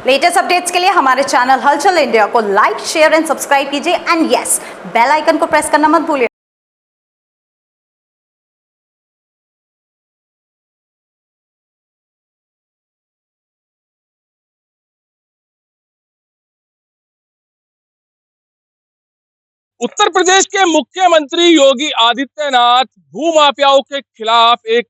Latest updates के लिए हमारे चैनल हलचल इंडिया को लाइक, शेयर एंड सब्सक्राइब कीजिए एंड यस, बेल आइकन को प्रेस करना मत भूलिए। उत्तर प्रदेश के मुख्यमंत्री योगी आदित्यनाथ भूमाफियाओं के खिलाफ एक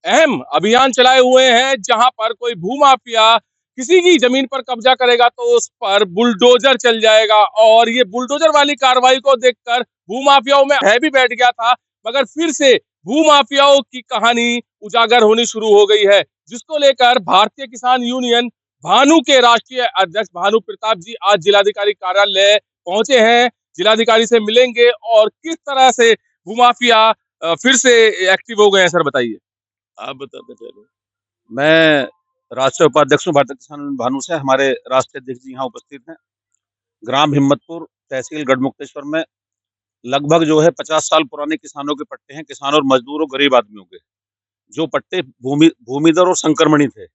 अहम अभियान चलाए हुए हैं, जहां पर कोई भूमाफिया किसी की जमीन पर कब्जा करेगा तो उस पर बुलडोजर चल जाएगा। और ये बुलडोजर वाली कार्रवाई को देखकर भूमाफियाओं में भय भी बैठ गया था, मगर फिर से भूमाफियाओं की कहानी उजागर होनी शुरू हो गई है, जिसको लेकर भारतीय किसान यूनियन भानु के राष्ट्रीय अध्यक्ष भानु प्रताप जी आज जिलाधिकारी कार्यालय पहुंचे हैं। जिलाधिकारी से मिलेंगे और किस तरह से भूमाफिया फिर से एक्टिव हो गए हैं, सर बताइए। आप बताते पहले। मैं राष्ट्रीय उपाध्यक्ष हूँ भारतीय किसान यूनियन भानु से। हमारे राष्ट्रीय अध्यक्ष जी यहाँ उपस्थित हैं। ग्राम हिम्मतपुर, तहसील गढ़मुक्तेश्वर में लगभग जो है 50 साल पुराने किसानों के पट्टे हैं, किसान और मजदूरों गरीब आदमियों के। जो पट्टे भूमिधर और संक्रमणी थे,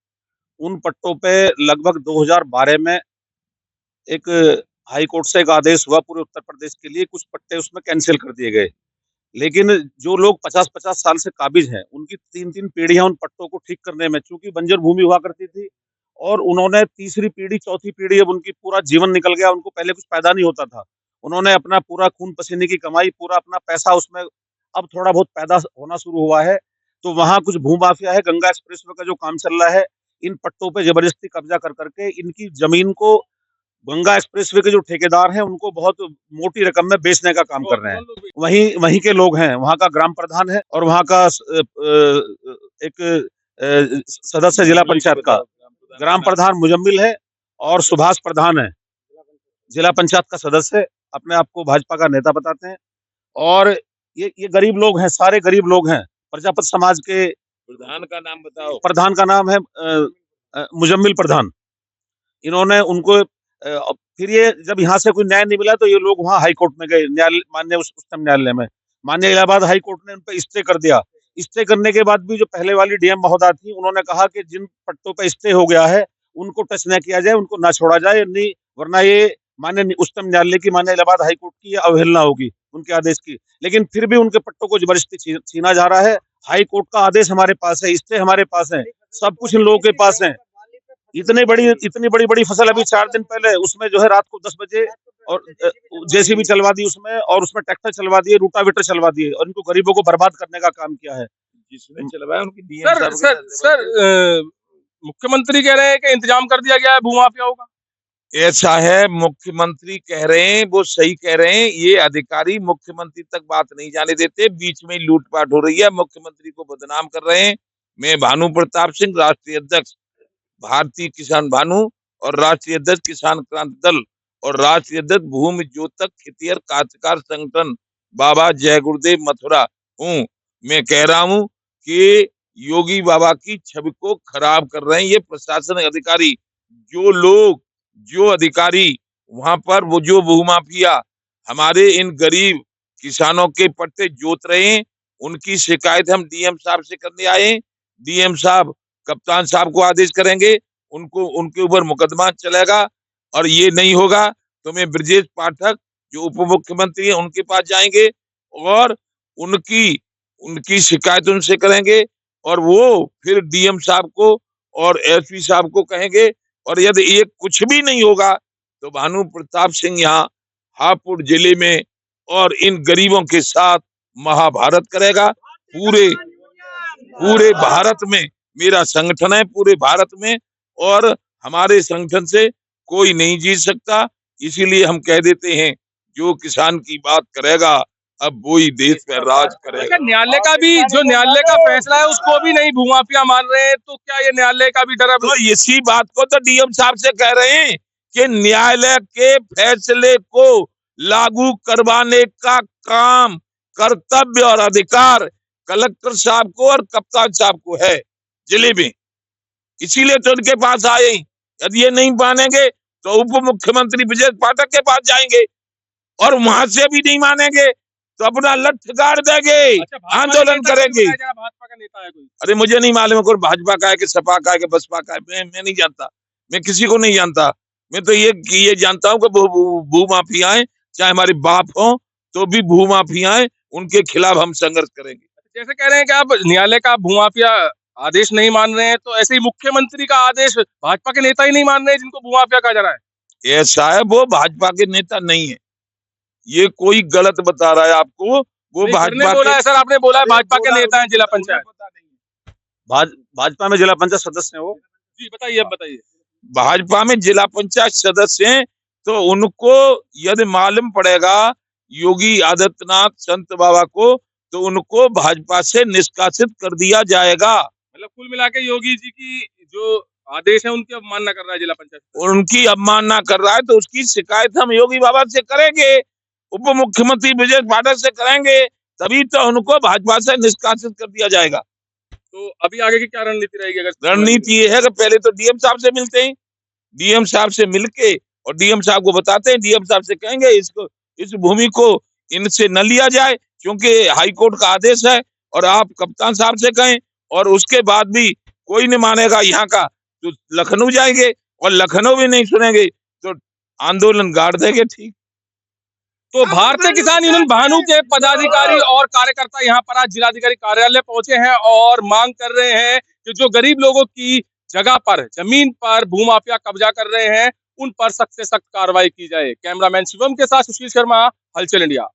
उन पट्टों पे लगभग 2012 में एक हाई कोर्ट से एक आदेश हुआ पूरे उत्तर प्रदेश के लिए, कुछ पट्टे उसमें कैंसिल कर दिए गए। लेकिन जो लोग 50-50 साल से काबिज हैं, उनकी 3-3 पीढ़ियां उन पट्टों को ठीक करने में, चूंकि बंजर भूमि हुआ करती थी और उन्होंने तीसरी पीढ़ी, चौथी पीढ़ी, अब उनकी पूरा जीवन निकल गया, उनको पहले कुछ पैदा नहीं होता था। उन्होंने अपना पूरा खून पसीने की कमाई, पूरा अपना पैसा उसमें अब थोड़ा बहुत पैदा होना शुरू हुआ है। तो वहां कुछ भूमाफिया है, गंगा एक्सप्रेसवे का जो काम चल रहा है, इन पट्टों पे जबरदस्ती कब्जा कर करके इनकी जमीन को गंगा एक्सप्रेसवे के जो ठेकेदार हैं उनको बहुत मोटी रकम में बेचने का काम कर रहे हैं। वहीं के लोग हैं, वहां का ग्राम प्रधान है और वहां का एक सदस्य जिला पंचायत का ग्राम प्रधान मुजम्मिल है और सुभाष प्रधान है, जिला पंचायत का सदस्य, अपने आप को भाजपा का नेता बताते हैं। और ये गरीब लोग हैं, सारे गरीब लोग हैं। प्रजापति समाज के प्रधान का नाम बताओ। प्रधान का नाम है मुजम्मिल प्रधान। इन्होंने उनको फिर ये जब यहाँ से कोई न्याय नहीं मिला तो ये लोग वहाँ हाई कोर्ट में गए, माननीय उच्चतम न्यायालय में। माननीय इलाहाबाद हाई कोर्ट ने उन पर स्टे कर दिया। स्टे करने के बाद भी जो पहले वाली डीएम महोदया थी, उन्होंने कहा कि जिन पट्टों पे स्टे हो गया है उनको टच न किया जाए, उनको ना छोड़ा जाए, नहीं वरना ये माननीय उच्चतम न्यायालय की, माननीय इलाहाबाद हाई कोर्ट की अवहेलना होगी उनके आदेश की। लेकिन फिर भी उनके पट्टों को जबरदस्ती छीना जा रहा है। हाई कोर्ट का आदेश हमारे पास है, स्टे हमारे पास है, सब कुछ इन लोगों के पास है। इतनी बड़ी फसल अभी 4 दिन पहले उसमें जो है रात को 10 बजे और जेसीबी चलवा दी उसमें, और उसमें ट्रैक्टर चलवा दिए, रूटावेटर चलवा दिए, और इनको गरीबों को बर्बाद करने का काम किया है। जिसने चलवाया उनकी डीएम सर मुख्यमंत्री कह रहे हैं कि इंतजाम कर दिया गया है भूमाफियाओं का। ऐसा है, मुख्यमंत्री कह रहे हैं, वो सही कह रहे हैं। ये अधिकारी मुख्यमंत्री तक बात नहीं जाने देते, बीच में लूटपाट हो रही है, मुख्यमंत्री को बदनाम कर रहे हैं। मैं भानु प्रताप सिंह, राष्ट्रीय अध्यक्ष भारतीय किसान भानु और राष्ट्रीय अध्यक्ष किसान क्रांति दल और राष्ट्रीय अध्यक्ष भूमि ज्योतक खेतिहर काश्तकार संगठन बाबा जय गुरुदेव मथुरा हूँ। मैं कह रहा हूँ कि योगी बाबा की छवि को खराब कर रहे हैं ये प्रशासन अधिकारी। जो अधिकारी वहां पर, वो जो भूमाफिया हमारे इन गरीब किसानों के पट्टे जोत रहे हैं, उनकी शिकायत हम डीएम साहब से करने आए हैं। डीएम साहब कप्तान साहब को आदेश करेंगे, उनके ऊपर मुकदमा चलेगा। और ये नहीं होगा तो मैं ब्रजेश पाठक जो उप मुख्यमंत्री है उनके पास जाएंगे और उनकी शिकायत उनसे करेंगे, और वो फिर डीएम साहब को और एसपी साहब को कहेंगे। और यदि ये कुछ भी नहीं होगा तो भानु प्रताप सिंह यहाँ हापुड़ जिले में और इन गरीबों के साथ महाभारत करेगा। पूरे भारत में मेरा संगठन है, पूरे भारत में, और हमारे संगठन से कोई नहीं जीत सकता। इसीलिए हम कह देते हैं, जो किसान की बात करेगा अब वो ही देश पे राज करेगा। न्यायालय का भी, जो न्यायालय का फैसला है उसको भी नहीं भूमाफिया मान रहे हैं, तो क्या ये न्यायालय का भी डर है? तो इसी बात को तो डीएम साहब से कह रहे हैं कि न्यायालय के फैसले को लागू करवाने का काम, कर्तव्य और अधिकार कलेक्टर साहब को और कप्तान साहब को है जिले में। इसीलिए तो उनके पास आए। यदि ये नहीं मानेंगे तो उप मुख्यमंत्री ब्रजेश पाठक के पास जाएंगे, और वहां से भी नहीं मानेंगे तो अपना लठ गाड़ देंगे। अच्छा, आंदोलन करेंगे। भाजपा का नेता है कोई? अरे मुझे नहीं मालूम है कोई भाजपा का है कि सपा का है कि बसपा का है, मैं नहीं जानता। मैं किसी को नहीं जानता। मैं तो ये जानता हूँ कि भूमाफियाएं चाहे हमारे बाप हो तो भी भूमाफियाएं, उनके खिलाफ हम संघर्ष करेंगे। जैसे कह रहे हैं कि आप न्यायालय का भूमाफिया आदेश नहीं मान रहे हैं, तो ऐसे ही मुख्यमंत्री का आदेश भाजपा के नेता ही नहीं मान रहे हैं जिनको भूमाफिया कहा जा रहा है। ऐसा है, वो भाजपा के नेता नहीं है, ये कोई गलत बता रहा है आपको। वो भाजपा बोला है सर, आपने बोला है अरे भाजपा के बोला, नेता हैं जिला पंचायत। पता नहीं है। भाजपा में जिला पंचायत सदस्य हैं वो। जी बताइए, अब बताइए। भाजपा में जिला पंचायत सदस्य हैं, तो उनको यदि मालूम पड़ेगा योगी आदित्यनाथ संत बाबा को, तो उनको भाजपा से निष्कासित कर दिया जाएगा। मतलब कुल मिला के योगी जी की जो आदेश है उनकी अवमानना कर रहा है जिला पंचायत। उनकी अवमानना कर रहा है, तो उसकी शिकायत हम योगी बाबा से करेंगे, उप मुख्यमंत्री ब्रजेश पाठक से करेंगे, तभी तो उनको भाजपा से निष्कासित कर दिया जाएगा। तो अभी आगे की क्या रणनीति रहेगी? अगर रणनीति ये है कि पहले तो डीएम साहब से मिलते हैं, डीएम साहब से मिलके और डीएम साहब को बताते हैं, डीएम साहब से कहेंगे इसको, इस भूमि को इनसे न लिया जाए क्योंकि हाईकोर्ट का आदेश है, और आप कप्तान साहब से कहें, और उसके बाद भी कोई नहीं मानेगा यहाँ का तो लखनऊ जाएंगे, और लखनऊ भी नहीं सुनेंगे तो आंदोलन गाड़ देंगे। ठीक। तो भारतीय किसान यूनियन भानु के पदाधिकारी और कार्यकर्ता यहाँ पर आज जिलाधिकारी कार्यालय पहुंचे हैं और मांग कर रहे हैं कि जो गरीब लोगों की जगह पर, जमीन पर भूमाफिया कब्जा कर रहे हैं, उन पर सख्त से सख्त कार्रवाई की जाए। कैमरामैन शिवम के साथ सुशील शर्मा, हलचल इंडिया।